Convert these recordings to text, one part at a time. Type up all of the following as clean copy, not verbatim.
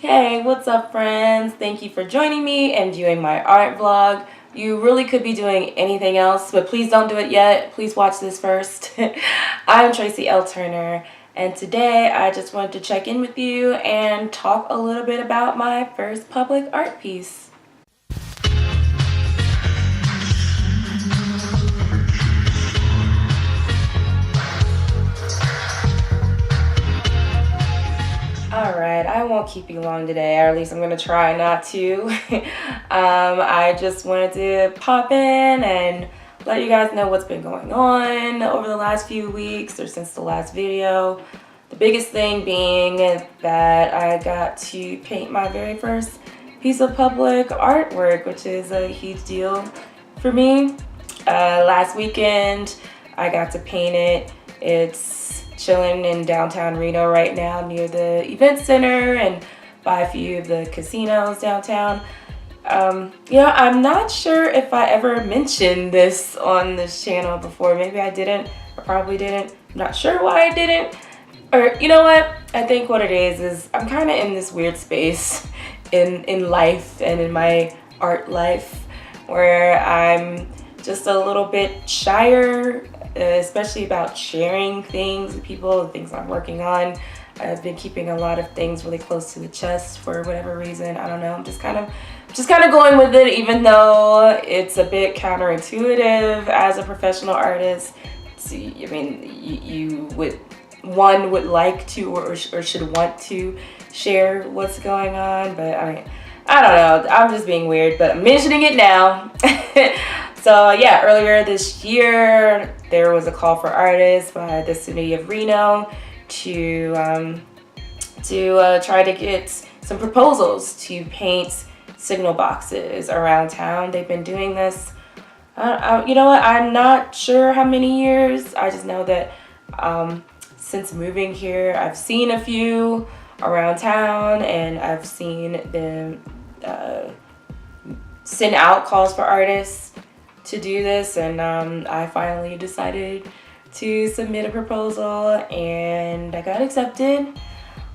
Hey, what's up, friends? Thank you for joining me and viewing my art vlog. You really could be doing anything else, but please don't do it yet. Please watch this first. I'm Traci L. Turner, and today I just wanted to check in with you and talk a little bit about my first public art piece. Alright, I won't keep you long today, or at least I'm going to try not to. I just wanted to pop in and let you guys know what's been going on over the last few weeks or since the last video. The biggest thing being that I got to paint my very first piece of public artwork, which is a huge deal for me. Last weekend, I got to paint it. It's chilling in downtown Reno right now near the event center and by a few of the casinos downtown. I'm not sure if I ever mentioned this on this channel before. Maybe I didn't, or probably didn't. I'm not sure why I didn't. Or you know what? I think what it is I'm kind of in this weird space in life and in my art life where I'm just a little bit shyer, especially about sharing things with people, the things I'm working on. I've been keeping a lot of things really close to the chest for whatever reason. I don't know. I'm just kind of going with it, even though it's a bit counterintuitive as a professional artist. I mean, one would like to or should want to share what's going on, but I don't know. I'm just being weird, but I'm mentioning it now. So yeah, earlier this year, there was a call for artists by the city of Reno to try to get some proposals to paint signal boxes around town. They've been doing this, you know what, I'm not sure how many years. I just know that since moving here, I've seen a few around town, and I've seen them send out calls for artists to do this, and I finally decided to submit a proposal and I got accepted.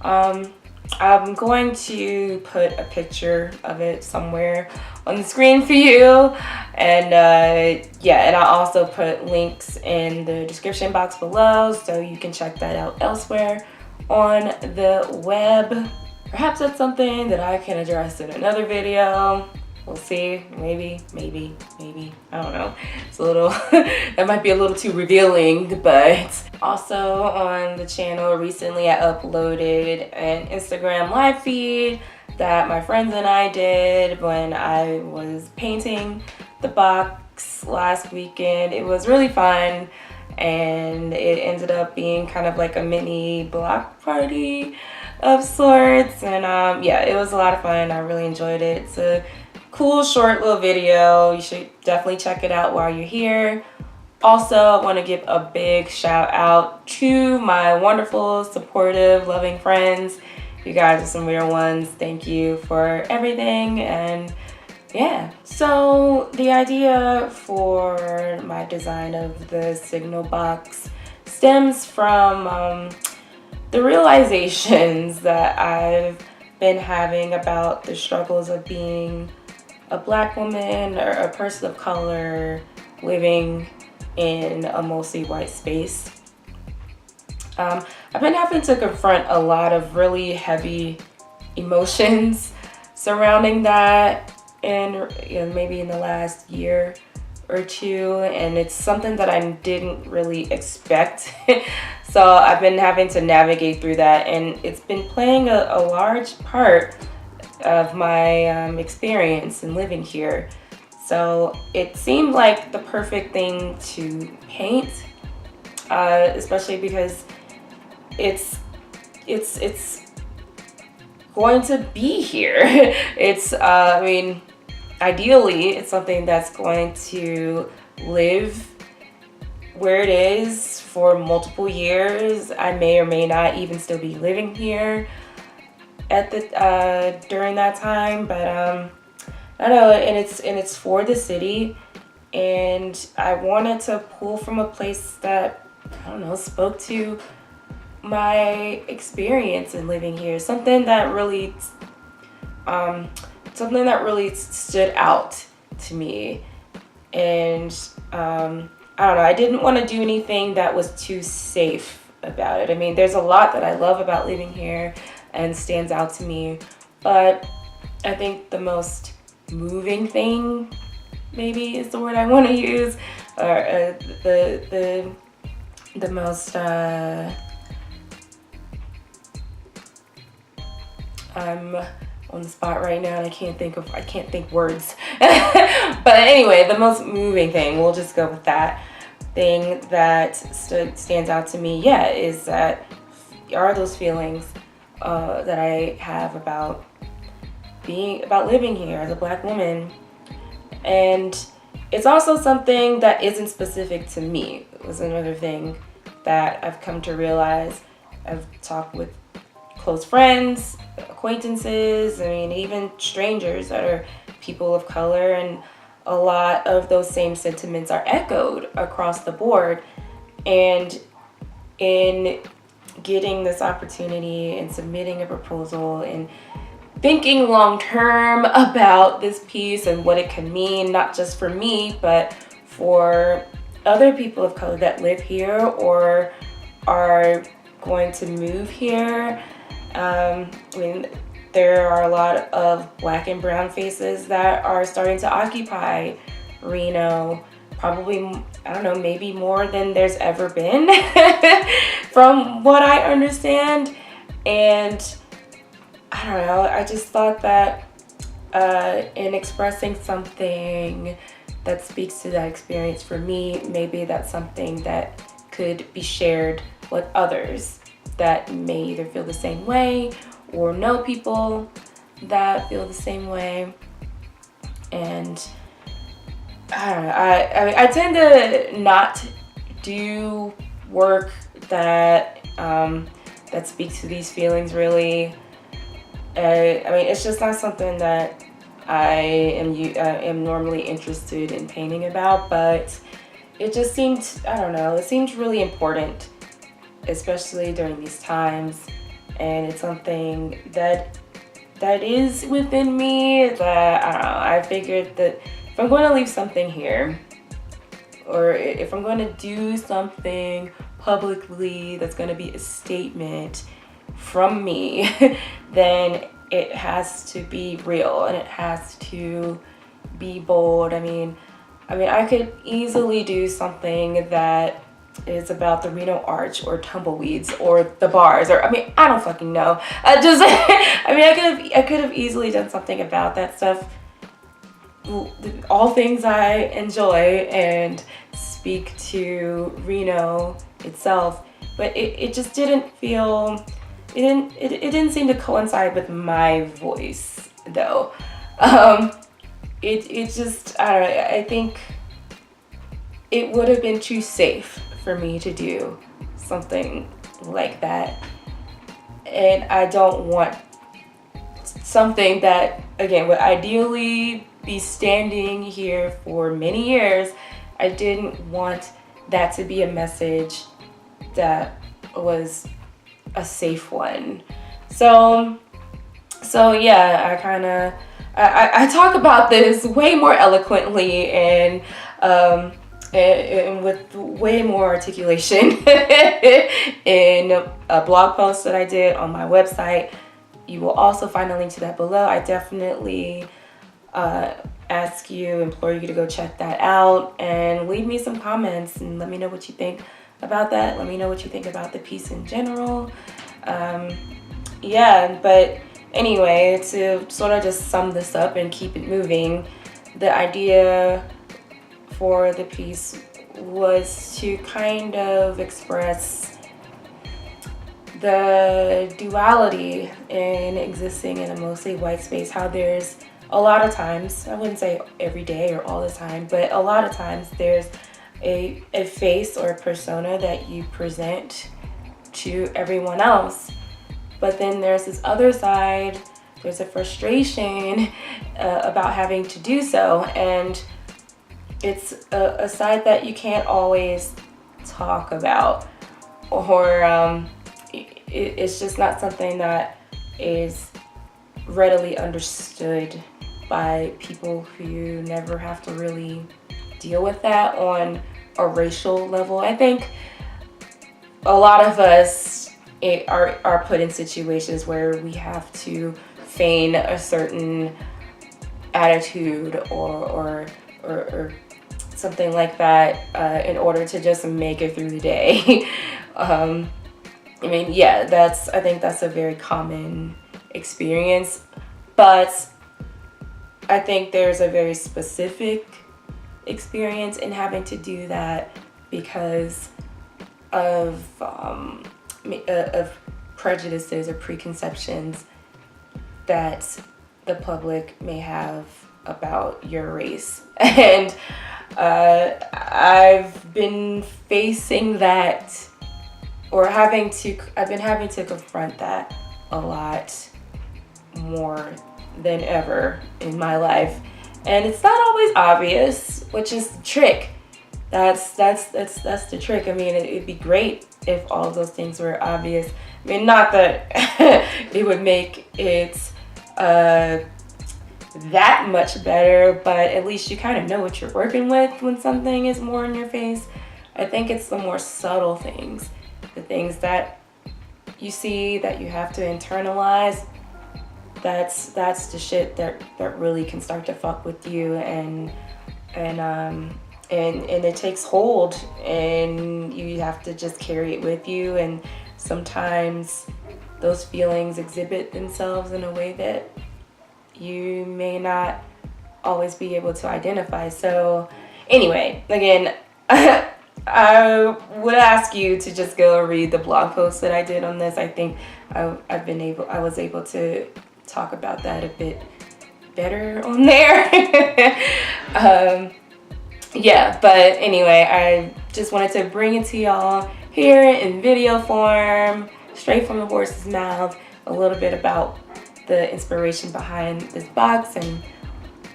I'm going to put a picture of it somewhere on the screen for you, and and I'll also put links in the description box below so you can check that out elsewhere on the web. Perhaps that's something that I can address in another video. We'll see. Maybe. I don't know. It's a little, that might be a little too revealing, but also on the channel recently I uploaded an Instagram live feed that my friends and I did when I was painting the box last weekend. It was really fun, and it ended up being kind of like a mini block party of sorts, and it was a lot of fun. I really enjoyed it. It's a cool short little video. You should definitely check it out while you're here. Also, I want to give a big shout out to my wonderful, supportive, loving friends. You guys are some real ones. Thank you for everything. And yeah, so the idea for my design of the signal box stems from the realizations that I've been having about the struggles of being a Black woman or a person of color living in a mostly white space. I've been having to confront a lot of really heavy emotions surrounding that, and maybe in the last year or two, and it's something that I didn't really expect. So I've been having to navigate through that, and it's been playing a large part of my experience in living here. So it seemed like the perfect thing to paint, especially because it's going to be here. I mean, ideally, it's something that's going to live where it is for multiple years. I may or may not even still be living here at the during that time, but I don't know, and it's for the city, and I wanted to pull from a place that, I don't know, spoke to my experience in living here, something that really something that really stood out to me. And I don't know, I didn't want to do anything that was too safe about it. I mean, there's a lot that I love about living here and stands out to me, but I think the most moving thing, maybe is the word I want to use, or the most I'm on the spot right now and I can't think words. But anyway, the most moving thing, we'll just go with that thing that stands out to me, is that are those feelings that I have about living here as a Black woman. And it's also something that isn't specific to me. It was another thing that I've come to realize. I've talked with close friends, acquaintances, I mean, even strangers that are people of color, and a lot of those same sentiments are echoed across the board. And in getting this opportunity and submitting a proposal and thinking long term about this piece and what it can mean, not just for me, but for other people of color that live here or are going to move here. I mean, there are a lot of Black and brown faces that are starting to occupy Reno, probably, I don't know, maybe more than there's ever been from what I understand. And I don't know, I just thought that in expressing something that speaks to that experience for me, maybe that's something that could be shared with others that may either feel the same way or know people that feel the same way. And I don't know, I tend to not do work that that speaks to these feelings, really. I mean, it's just not something that I am normally interested in painting about, but it just seemed, I don't know, it seemed really important, especially during these times. And it's something that is within me that, I don't know, I figured that if I'm going to leave something here, or if I'm going to do something publicly that's going to be a statement from me, then it has to be real and it has to be bold. I mean, I could easily do something that is about the Reno Arch or tumbleweeds or the bars, or I don't fucking know. I could have easily done something about that stuff. All things I enjoy and speak to Reno itself, but it just didn't feel. It didn't seem to coincide with my voice, though. It just, I don't know, I think it would have been too safe for me to do something like that. And I don't want something that, again, would ideally be standing here for many years. I didn't want that to be a message that was a safe one. So yeah, I talk about this way more eloquently and with way more articulation in a blog post that I did on my website. You will also find a link to that below. I definitely implore you to go check that out and leave me some comments and let me know what you think about that. Let me know what you think about the piece in general. But anyway, to sort of just sum this up and keep it moving, the idea for the piece was to kind of express the duality in existing in a mostly white space, how there's a lot of times, I wouldn't say every day or all the time, but a lot of times there's a face or a persona that you present to everyone else. But then there's this other side, there's a frustration about having to do so. And it's a side that you can't always talk about, or it's just not something that is readily understood by people who never have to really deal with that on a racial level. I think a lot of us are put in situations where we have to feign a certain attitude or something like that in order to just make it through the day. I mean, yeah, I think that's a very common experience, but I think there's a very specific experience in having to do that because of prejudices or preconceptions that the public may have about your race. And I've been facing that, or I've been having to confront that a lot more than ever in my life. And it's not always obvious, which is the trick. That's the trick. I mean, it'd be great if all of those things were obvious. I mean, not that it would make it that much better, but at least you kind of know what you're working with when something is more in your face. I think it's the more subtle things, the things that you see that you have to internalize. That's the shit that really can start to fuck with you, and it takes hold, and you have to just carry it with you. And sometimes those feelings exhibit themselves in a way that you may not always be able to identify. So anyway, again, I would ask you to just go read the blog post that I did on this. I think I was able to talk about that a bit better on there. Yeah, but anyway, I just wanted to bring it to y'all here in video form, straight from the horse's mouth, a little bit about the inspiration behind this box and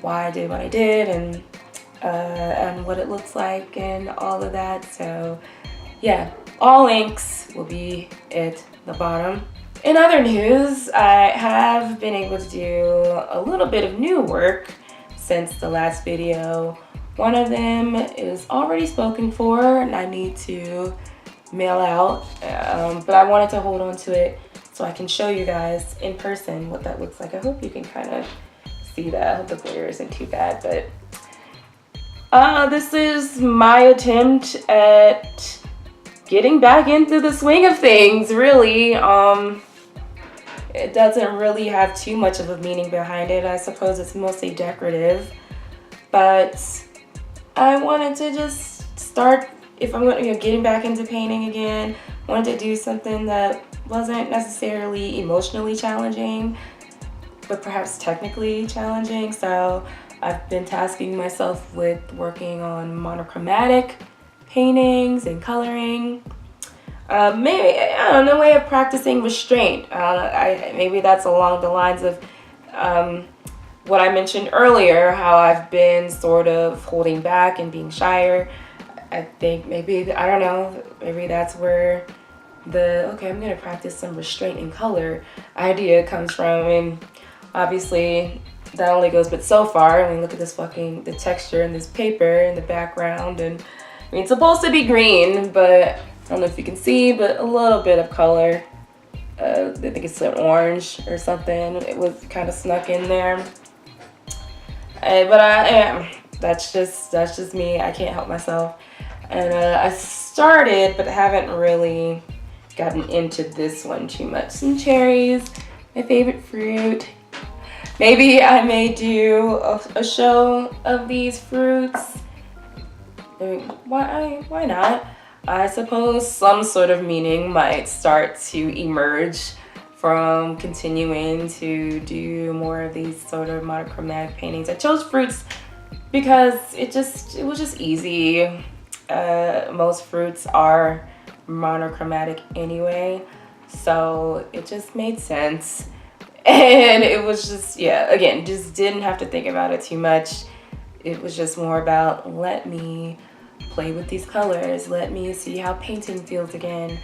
why I did what I did, and what it looks like and all of that. So yeah, all links will be at the bottom. In other news, I have been able to do a little bit of new work since the last video. One of them is already spoken for and I need to mail out, but I wanted to hold on to it so I can show you guys in person what that looks like. I hope you can kind of see that. I hope the glare isn't too bad, but this is my attempt at getting back into the swing of things, really. It doesn't really have too much of a meaning behind it. I suppose it's mostly decorative, but I wanted to just start, if I'm getting back into painting again, wanted to do something that wasn't necessarily emotionally challenging, but perhaps technically challenging. So I've been tasking myself with working on monochromatic paintings and coloring. Maybe, I don't know, way of practicing restraint. Maybe that's along the lines of what I mentioned earlier, how I've been sort of holding back and being shyer. I think maybe, I don't know, maybe that's where okay, I'm gonna practice some restraint in color idea comes from. And obviously that only goes but so far. I mean, look at this the texture in this paper in the background, and I mean, it's supposed to be green, but I don't know if you can see, but a little bit of color. I think it's an orange or something. It was kind of snuck in there. But that's just me. I can't help myself. And I started, but haven't really gotten into this one too much. Some cherries, my favorite fruit. Maybe I may do a show of these fruits. I mean, why not? I suppose some sort of meaning might start to emerge from continuing to do more of these sort of monochromatic paintings. I chose fruits because it was just easy. Most fruits are monochromatic anyway, so it just made sense. And it was just, yeah, again, just didn't have to think about it too much. It was just more about, let me play with these colors, let me see how painting feels again.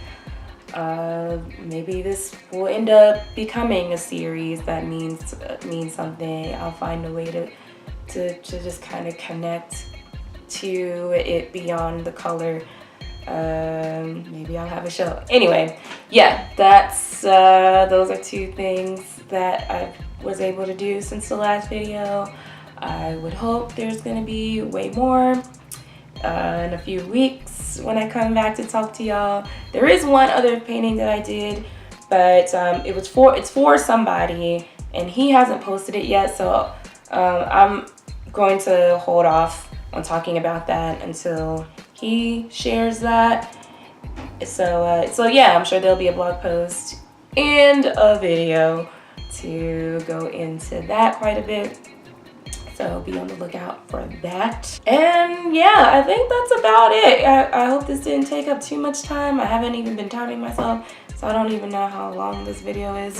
Maybe this will end up becoming a series that means something. I'll find a way to just kind of connect to it beyond the color. Maybe I'll have a show. Anyway, yeah, that's those are two things that I was able to do since the last video. I would hope there's gonna be way more in a few weeks when I come back to talk to y'all. There is one other painting that I did, but it's for somebody, and he hasn't posted it yet, so I'm going to hold off on talking about that until he shares that. So yeah, I'm sure there'll be a blog post and a video to go into that quite a bit. So be on the lookout for that. And yeah, I think that's about it. I hope this didn't take up too much time. I haven't even been timing myself, so I don't even know how long this video is.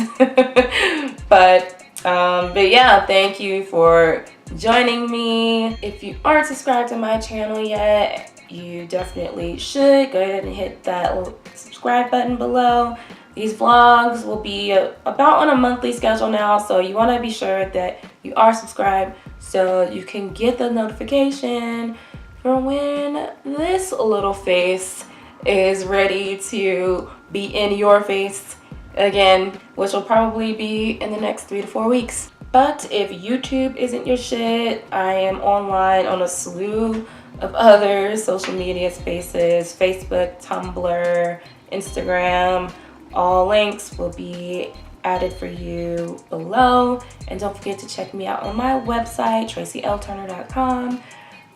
But yeah, thank you for joining me. If you aren't subscribed to my channel yet, you definitely should. Go ahead and hit that little subscribe button below. These vlogs will be about on a monthly schedule now, so you want to be sure that you are subscribed so you can get the notification for when this little face is ready to be in your face again, which will probably be in the next 3 to 4 weeks. But if YouTube isn't your shit, I am online on a slew of other social media spaces: Facebook, Tumblr, Instagram. All links will be added for you below. And don't forget to check me out on my website, tracilturner.com,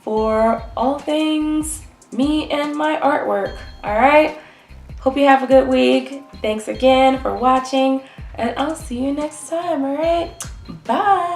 for all things me and my artwork. All right? Hope you have a good week. Thanks again for watching, and I'll see you next time. All right? Bye.